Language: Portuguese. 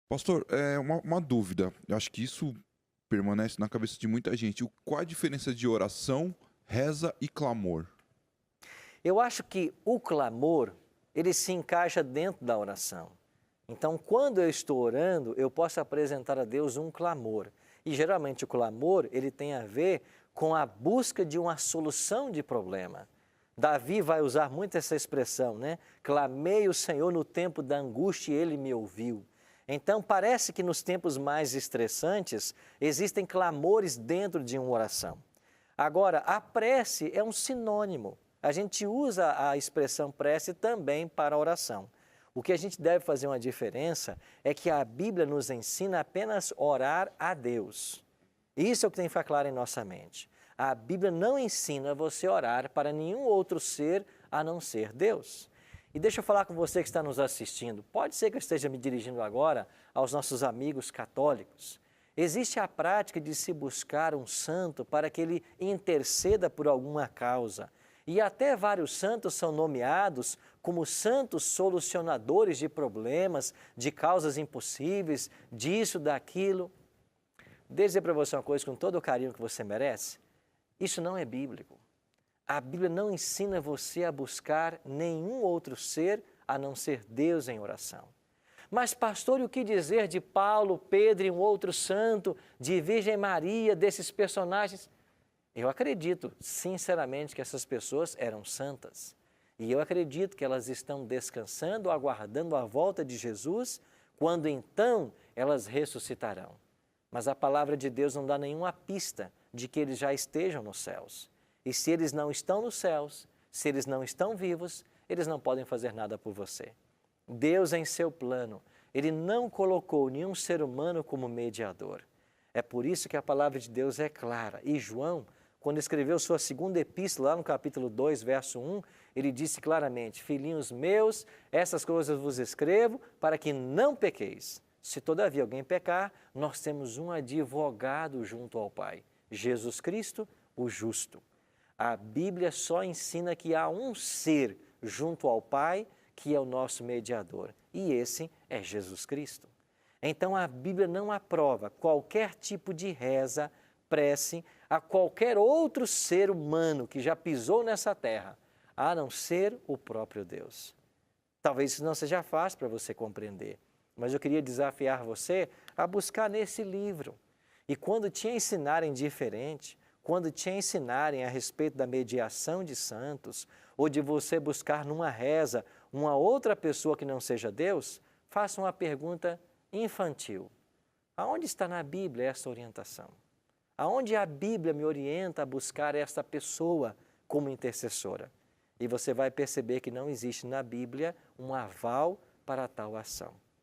Pastor, uma dúvida. Eu acho que isso permanece na cabeça de muita gente. Qual a diferença de oração, reza e clamor? Eu acho que o clamor, ele se encaixa dentro da oração. Então, quando eu estou orando, eu posso apresentar a Deus um clamor. E geralmente o clamor, ele tem a ver com a busca de uma solução de problema. Davi vai usar muito essa expressão, né? Clamei o Senhor no tempo da angústia e ele me ouviu. Então, parece que nos tempos mais estressantes, existem clamores dentro de uma oração. Agora, a prece é um sinônimo. A gente usa a expressão prece também para a oração. O que a gente deve fazer uma diferença é que a Bíblia nos ensina apenas orar a Deus. Isso é o que tem que ficar claro em nossa mente. A Bíblia não ensina você a orar para nenhum outro ser a não ser Deus. E deixa eu falar com você que está nos assistindo. Pode ser que eu esteja me dirigindo agora aos nossos amigos católicos. Existe a prática de se buscar um santo para que ele interceda por alguma causa. E até vários santos são nomeados como santos solucionadores de problemas, de causas impossíveis, disso, daquilo. Deixa eu dizer para você uma coisa com todo o carinho que você merece. Isso não é bíblico. A Bíblia não ensina você a buscar nenhum outro ser a não ser Deus em oração. Mas, pastor, e o que dizer de Paulo, Pedro e um outro santo, de Virgem Maria, desses personagens? Eu acredito, sinceramente, que essas pessoas eram santas. E eu acredito que elas estão descansando, aguardando a volta de Jesus, quando então elas ressuscitarão. Mas a palavra de Deus não dá nenhuma pista de que eles já estejam nos céus. E se eles não estão nos céus, se eles não estão vivos, eles não podem fazer nada por você. Deus, em seu plano, Ele não colocou nenhum ser humano como mediador. É por isso que a palavra de Deus é clara. E João, quando escreveu sua segunda epístola, lá no capítulo 2, verso 1, ele disse claramente: Filhinhos meus, essas coisas vos escrevo para que não pequeis. Se todavia alguém pecar, nós temos um advogado junto ao Pai, Jesus Cristo, o justo. A Bíblia só ensina que há um ser junto ao Pai, que é o nosso mediador, e esse é Jesus Cristo. Então a Bíblia não aprova qualquer tipo de reza, prece a qualquer outro ser humano que já pisou nessa terra, a não ser o próprio Deus. Talvez isso não seja fácil para você compreender, mas eu queria desafiar você a buscar nesse livro. E quando te ensinarem diferente, quando te ensinarem a respeito da mediação de santos, ou de você buscar numa reza uma outra pessoa que não seja Deus, faça uma pergunta infantil. Aonde está na Bíblia essa orientação? Aonde a Bíblia me orienta a buscar esta pessoa como intercessora? E você vai perceber que não existe na Bíblia um aval para tal ação.